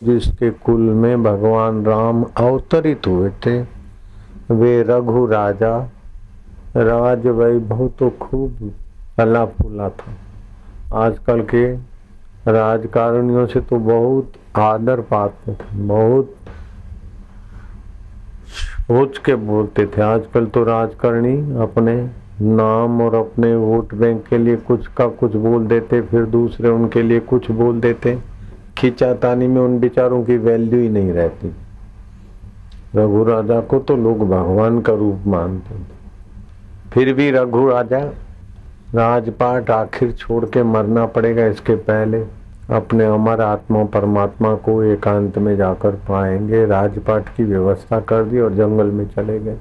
जिसके कुल में भगवान राम अवतरित हुए थे, वे रघु राजा। राज वैभव तो खूब फला फूला था। आजकल के राजकारणियों से तो बहुत आदर पाते थे, बहुत सोच के बोलते थे। आजकल तो राजकारणी अपने नाम और अपने वोट बैंक के लिए कुछ का कुछ बोल देते, फिर दूसरे उनके लिए कुछ बोल देते। खींचातानी में उन बेचारों की वैल्यू ही नहीं रहती। रघु राजा को तो लोग भगवान का रूप मानते थे। फिर भी रघु राजा राजपाट आखिर छोड़ के मरना पड़ेगा, इसके पहले अपने अमर आत्मा परमात्मा को एकांत में जाकर पाएंगे। राजपाट की व्यवस्था कर दी और जंगल में चले गए।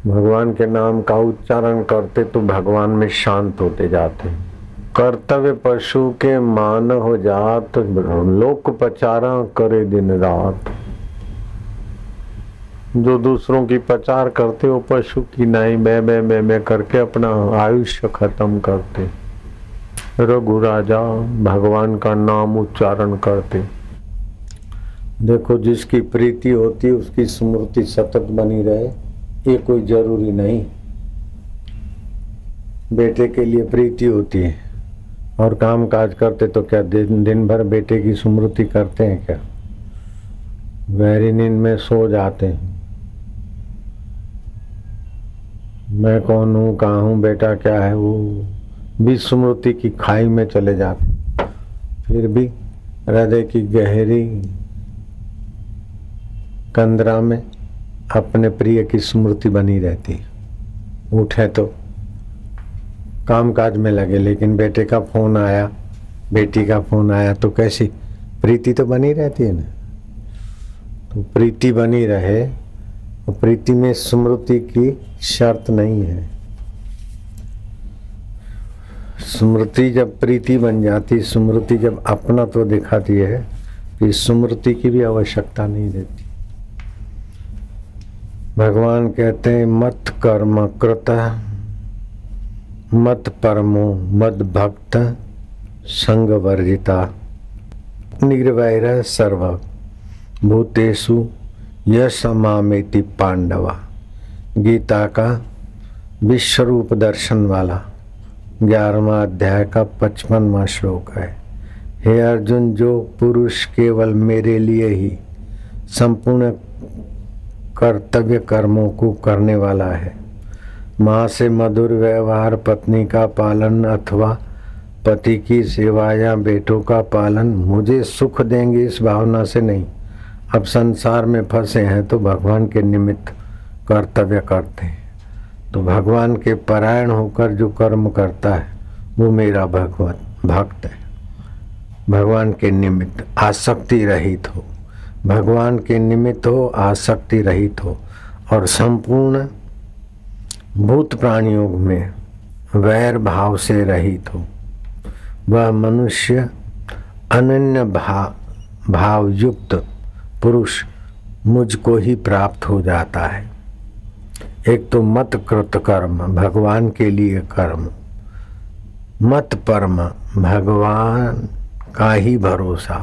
भगवान के नाम का उच्चारण करते तो भगवान में शांत होते जाते। कर्तव्य पशु के मान हो जात, लोक पचारा करे दिन रात। जो दूसरों की पचार करते वो पशु की नाई बै करके अपना आयुष्य खत्म करते। रघु राजा भगवान का नाम उच्चारण करते। देखो, जिसकी प्रीति होती है उसकी स्मृति सतत बनी रहे, ये कोई जरूरी नहीं। बेटे के लिए प्रीति होती है और काम काज करते तो क्या दिन भर बेटे की स्मृति करते हैं क्या? गहरी नींद में सो जाते हैं। मैं कौन हूँ, कहाँ हूँ, बेटा क्या है, वो विस्मृति की खाई में चले जाते। फिर भी हृदय की गहरी कंदरा में अपने प्रिय की स्मृति बनी रहती। उठे तो काम काज में लगे, लेकिन बेटे का फोन आया, बेटी का फोन आया तो कैसी प्रीति तो बनी रहती है ना। तो प्रीति बनी रहे, प्रीति में स्मृति की शर्त नहीं है। स्मृति जब प्रीति बन जाती, स्मृति जब अपना तो दिखाती है, कि स्मृति की भी आवश्यकता नहीं रहती। भगवान कहते हैं मत कर्म कृत मत परमो मद भक्त संग वर्जिता निर्वैर सर्व भूतेषु यशमामेति पांडवा। गीता का विश्वरूप दर्शन वाला 11वां अध्याय का 55वां श्लोक है। हे अर्जुन, जो पुरुष केवल मेरे लिए ही संपूर्ण कर्तव्य कर्मों को करने वाला है, माँ से मधुर व्यवहार, पत्नी का पालन अथवा पति की सेवा या बेटों का पालन मुझे सुख देंगे इस भावना से नहीं, अब संसार में फंसे हैं तो भगवान के निमित्त कर्तव्य करते हैं। तो भगवान के परायण होकर जो कर्म करता है वो मेरा भक्त है। भगवान के निमित्त आसक्ति रहित हो, भगवान के निमित्त हो, आसक्ति रहित हो, और संपूर्ण भूत प्राणियों में वैर भाव से रहित हो। वह मनुष्य अनन्य भाव युक्त पुरुष मुझको ही प्राप्त हो जाता है। एक तो मत कृत कर्म, भगवान के लिए कर्म, मत परम, भगवान का ही भरोसा,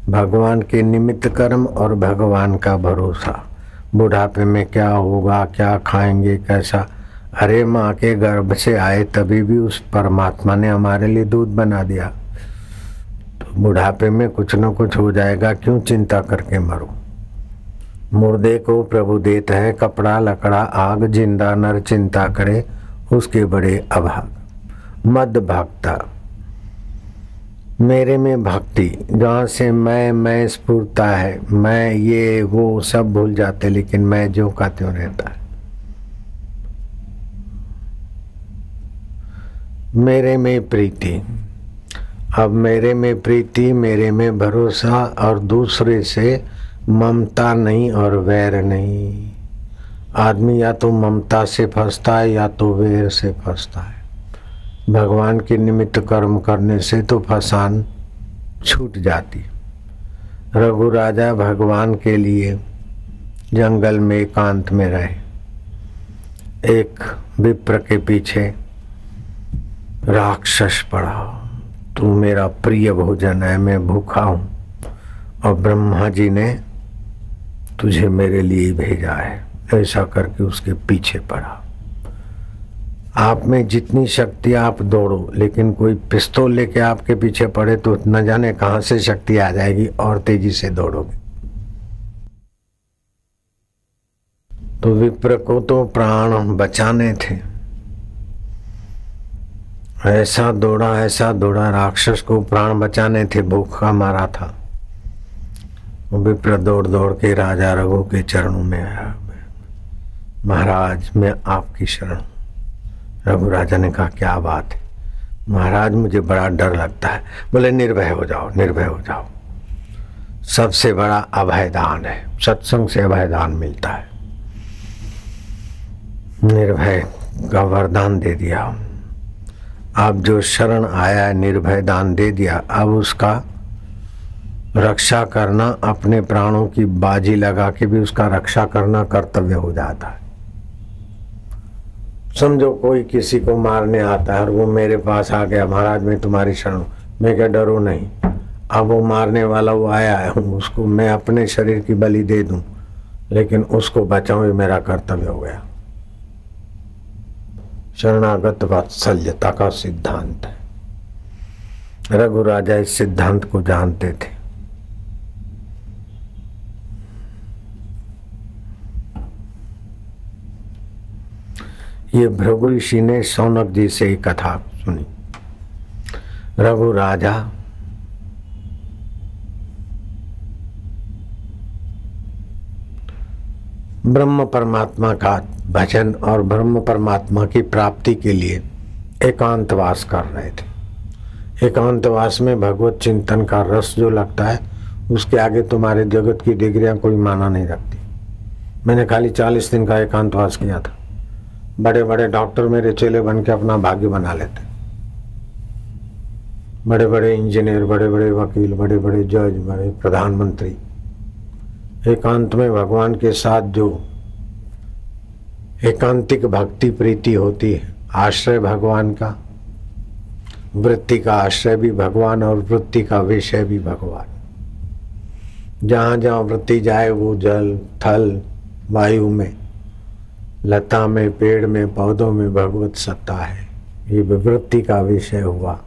भगवान के निमित्त कर्म और भगवान का भरोसा। बुढ़ापे में क्या होगा, क्या खाएंगे, कैसा, अरे माँ के गर्भ से आए तभी भी उस परमात्मा ने हमारे लिए दूध बना दिया। तो बुढ़ापे में कुछ न कुछ हो जाएगा, क्यों चिंता करके मरो। मुर्दे को प्रभु देता है कपड़ा लकड़ा आग, जिंदा नर चिंता करे उसके बड़े अभाग। मद भक्ता, मेरे में भक्ति, जहाँ से मैं स्फुरता है, मैं ये वो सब भूल जाते, लेकिन मैं जो का त्यों रहता है। मेरे में प्रीति, अब मेरे में प्रीति, मेरे में भरोसा, और दूसरे से ममता नहीं और वैर नहीं। आदमी या तो ममता से फंसता है या तो वैर से फंसता है। भगवान के निमित्त कर्म करने से तो फसान छूट जाती। रघु राजा भगवान के लिए जंगल में एकांत में रहे। एक विप्र के पीछे राक्षस पड़ा, तू मेरा प्रिय भोजन है, मैं भूखा हूँ और ब्रह्मा जी ने तुझे मेरे लिए भेजा है। ऐसा करके उसके पीछे पड़ा। आप में जितनी शक्ति आप दौड़ो, लेकिन कोई पिस्तौल लेके आपके पीछे पड़े तो न जाने कहां से शक्ति आ जाएगी और तेजी से दौड़ोगे। तो विप्र को तो प्राण बचाने थे, ऐसा दौड़ा, राक्षस को प्राण बचाने थे, भूखा मारा था। विप्र दौड़ दौड़ के राजा रघु के चरणों में आया, महाराज मैं आपकी शरण। रघु राजा ने कहा क्या बात है महाराज, मुझे बड़ा डर लगता है। बोले निर्भय हो जाओ, निर्भय हो जाओ, सबसे बड़ा अभयदान है, सत्संग से अभयदान मिलता है। निर्भय का वरदान दे दिया। अब जो शरण आया है निर्भय दान दे दिया, अब उसका रक्षा करना, अपने प्राणों की बाजी लगा के भी उसका रक्षा करना कर्तव्य हो जाता है। समझो कोई किसी को मारने आता है और वो मेरे पास आ गया, महाराज मैं तुम्हारी शरण, मैं क्या डरो नहीं। अब वो मारने वाला वो आया है, उसको मैं अपने शरीर की बलि दे दूं, लेकिन उसको बचाऊं, ये मेरा कर्तव्य हो गया। शरणागत वात्सल्यता का सिद्धांत है। रघु राजा इस सिद्धांत को जानते थे। ये भृगु ऋषि ने शौनक जी से ही कथा सुनी। रघु राजा ब्रह्म परमात्मा का भजन और ब्रह्म परमात्मा की प्राप्ति के लिए एकांतवास कर रहे थे। एकांतवास में भगवत चिंतन का रस जो लगता है, उसके आगे तुम्हारे जगत की डिग्रियां कोई माना नहीं रखती। मैंने खाली 40 दिन का एकांतवास किया था। बड़े बड़े डॉक्टर मेरे चेले बन के अपना भाग्य बना लेते, बड़े बड़े इंजीनियर, बड़े बड़े वकील, बड़े बड़े जज, बड़े प्रधानमंत्री। एकांत में भगवान के साथ जो एकांतिक भक्ति प्रीति होती है, आश्रय भगवान का, वृत्ति का आश्रय भी भगवान और वृत्ति का विषय भी भगवान। जहाँ जहाँ वृत्ति जाए वो जल, थल, वायु में, लता में, पेड़ में, पौधों में भगवत सत्ता है। ये वृत्ति का विषय हुआ।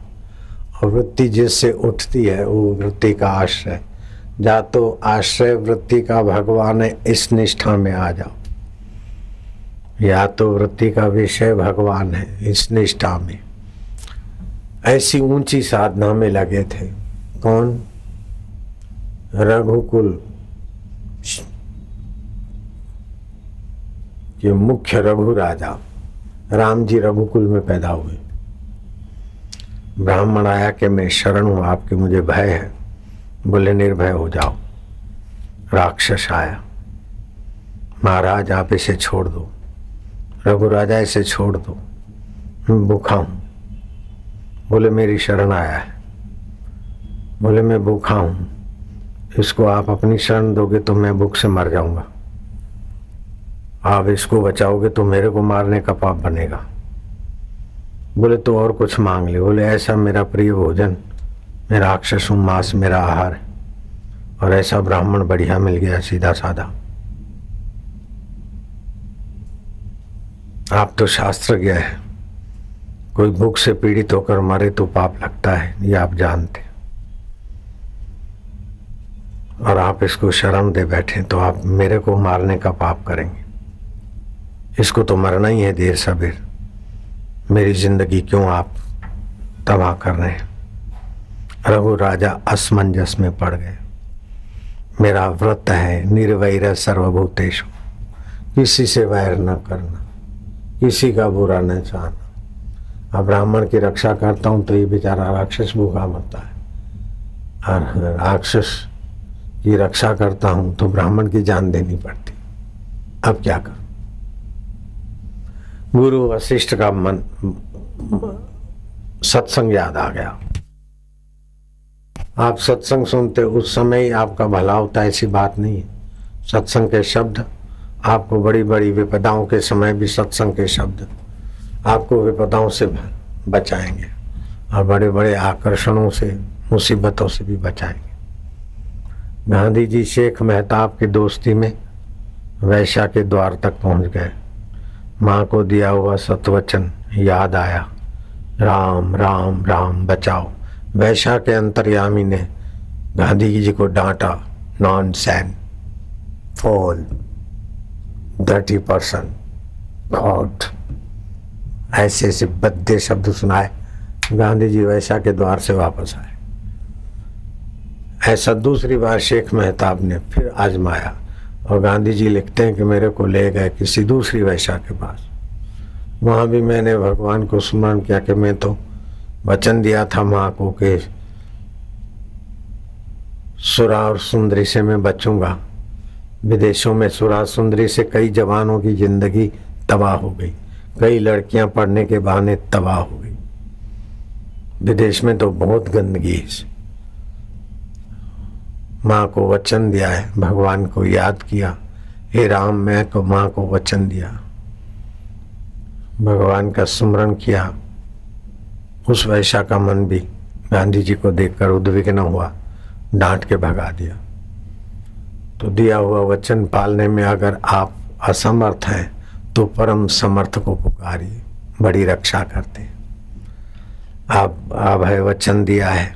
और वृत्ति जिससे उठती है वो वृत्ति का आश्रय। जा तो आश्रय वृत्ति का भगवान है, इस निष्ठा में आ जाओ, या तो वृत्ति का विषय भगवान है, इस निष्ठा में। ऐसी ऊंची साधना में लगे थे। कौन? रघुकुल के मुख्य रघु राजा राम जी रघुकुल में पैदा हुए। ब्राह्मण आया कि मैं शरण हूं आपके, मुझे भय है। बोले निर्भय हो जाओ। राक्षस आया, महाराज आप इसे छोड़ दो। रघु राजा इसे छोड़ दो, मैं भूखा हूं। बोले मेरी शरण आया है। बोले मैं भूखा हूं, इसको आप अपनी शरण दोगे तो मैं भूख से मर जाऊंगा, आप इसको बचाओगे तो मेरे को मारने का पाप बनेगा। बोले तो और कुछ मांग ले। बोले ऐसा मेरा प्रिय भोजन, मैं राक्षस हूं, मांस मेरा आहार है, और ऐसा ब्राह्मण बढ़िया मिल गया, सीधा साधा। आप तो शास्त्रज्ञ हैं, कोई भूख से पीड़ित होकर मरे तो पाप लगता है, ये आप जानते, और आप इसको शरण दे बैठे तो आप मेरे को मारने का पाप करेंगे। इसको तो मरना ही है देर सबेर, मेरी जिंदगी क्यों आप तबाह कर रहे हैं। रघु राजा असमंजस में पड़ गए। मेरा व्रत है निर्वैर सर्वभूतेषु, किसी से वैर न करना, किसी का बुरा न चाहना। अब ब्राह्मण की रक्षा करता हूं तो ये बेचारा राक्षस भूखा मरता है, और राक्षस की रक्षा करता हूं तो ब्राह्मण की जान देनी पड़ती। अब क्या करूं? गुरु वशिष्ठ का मन सत्संग याद आ गया। आप सत्संग सुनते उस समय ही आपका भला होता है, ऐसी बात नहीं है। सत्संग के शब्द आपको बड़ी बड़ी विपदाओं के समय भी सत्संग के शब्द आपको विपदाओं से बचाएंगे, और बड़े बड़े आकर्षणों से, मुसीबतों से भी बचाएंगे। गांधी जी शेख मेहताब की दोस्ती में वैश्या के द्वार तक पहुंच गए। माँ को दिया हुआ सतवचन याद आया, राम राम राम बचाओ। वैश्या के अंतर्यामी ने गांधी जी को डांटा, nonsense fool dirty person god, ऐसे ऐसे भद्दे शब्द सुनाए। गांधी जी वैश्या के द्वार से वापस आए। ऐसा दूसरी बार शेख मेहताब ने फिर आजमाया और गांधी जी लिखते हैं कि मेरे को ले गए किसी दूसरी वैश्या के पास। वहाँ भी मैंने भगवान को स्मरण किया कि मैं तो वचन दिया था माँ को कि सुरा और सुंदरी से मैं बचूंगा। विदेशों में सुरा सुंदरी से कई जवानों की जिंदगी तबाह हो गई, कई लड़कियां पढ़ने के बहाने तबाह हो गई। विदेश में तो बहुत गंदगी है। माँ को वचन दिया है, भगवान को याद किया, हे राम मैं को माँ को वचन दिया, भगवान का स्मरण किया। उस वैश्या का मन भी गांधी जी को देखकर उद्विग्न हुआ, डांट के भगा दिया। तो दिया हुआ वचन पालने में अगर आप असमर्थ हैं तो परम समर्थ को पुकारिए, बड़ी रक्षा करते हैं। आप अभय वचन दिया है,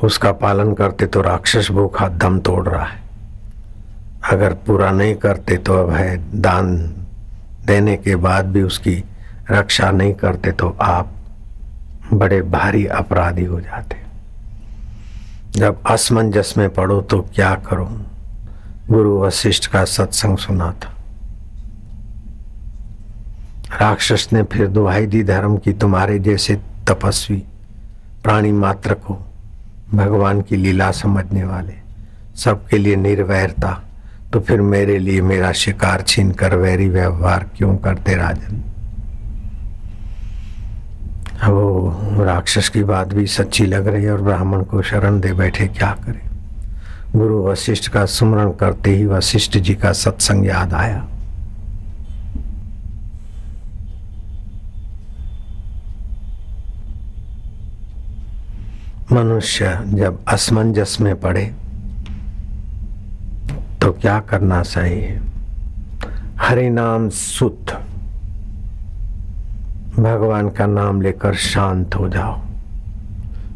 उसका पालन करते तो राक्षस भूखा दम तोड़ रहा है। अगर पूरा नहीं करते तो अभय दान देने के बाद भी उसकी रक्षा नहीं करते तो आप बड़े भारी अपराधी हो जाते। जब असमंजस में पड़ो तो क्या करो। गुरु वशिष्ठ का सत्संग सुना था। राक्षस ने फिर दुहाई दी धर्म की, तुम्हारे जैसे तपस्वी प्राणी मात्र को भगवान की लीला समझने वाले सबके लिए निर्वैरता, तो फिर मेरे लिए मेरा शिकार छीन कर वैरी व्यवहार क्यों करते राजन। वो राक्षस की बात भी सच्ची लग रही है और ब्राह्मण को शरण दे बैठे, क्या करे। गुरु वशिष्ठ का स्मरण करते ही वशिष्ठ जी का सत्संग याद आया। मनुष्य जब असमंजस में पड़े तो क्या करना चाहिए। हरि नाम सुध, भगवान का नाम लेकर शांत हो जाओ,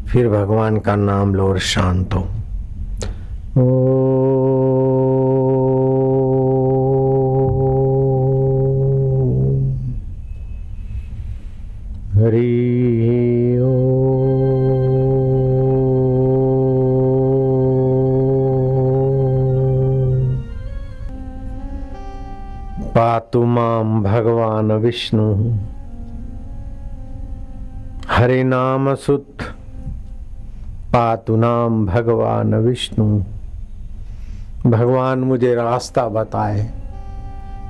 फिर भगवान का नाम लो और शांत हो। हरि पातु माम भगवान विष्णु, हरे नाम सुत पातु नाम भगवान विष्णु। भगवान मुझे रास्ता बताए।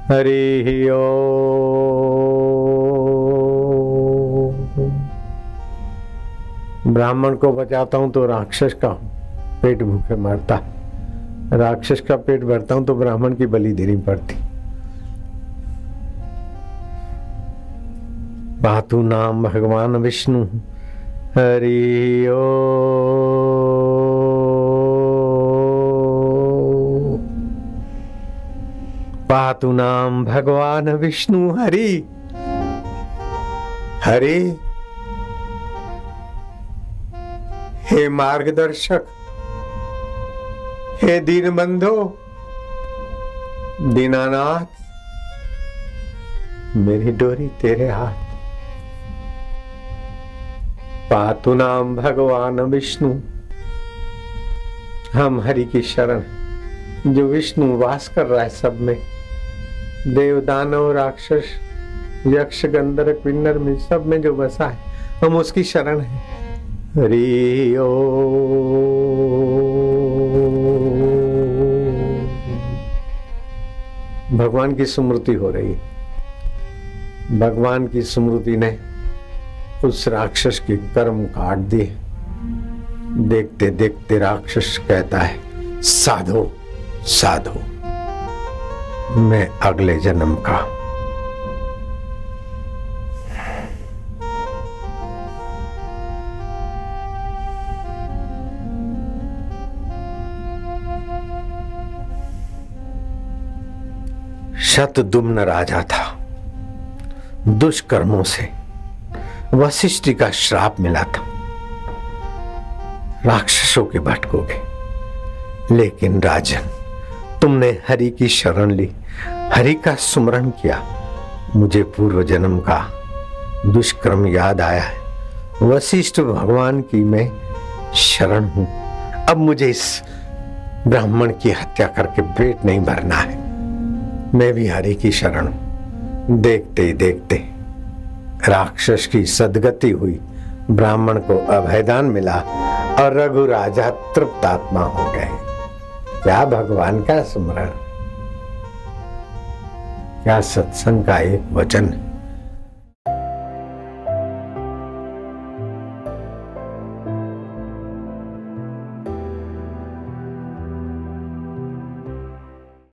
हरि ओम। ब्राह्मण को बचाता हूं तो राक्षस का पेट भूखे मरता, राक्षस का पेट भरता हूं तो ब्राह्मण की बलि देनी पड़ती। पातु नाम भगवान विष्णु, हरि ओम। पातु नाम भगवान विष्णु, हरि हरि। हे मार्गदर्शक, हे दीनबंधो, दीनानाथ, मेरी डोरी तेरे हाथ। पातु नाम भगवान विष्णु, हम हरि की शरण, जो विष्णु वास कर रहा है सब में, देव दानव राक्षस यक्ष गंधर्व किन्नर में, सब में जो बसा है, हम उसकी शरण है। हरि ओम। भगवान की स्मृति हो रही है। भगवान की स्मृति ने उस राक्षस के कर्म काट दिए। देखते देखते राक्षस कहता है, साधो साधो, मैं अगले जन्म का शतदुम्न राजा था, दुष्कर्मों से वशिष्ठ का श्राप मिला था, राक्षसों के भटकोगे। लेकिन राजन, तुमने हरि की शरण ली, हरि का सुमरण किया। मुझे पूर्व जन्म का दुष्कर्म याद आया है। वशिष्ठ भगवान की मैं शरण हूं। अब मुझे इस ब्राह्मण की हत्या करके पेट नहीं भरना है। मैं भी हरि की शरण हूं। देखते ही देखते राक्षस की सदगति हुई, ब्राह्मण को अभयदान मिला और रघु राजा तृप्त आत्मा हो गए। क्या भगवान का स्मरण, क्या सत्संग का एक वचन।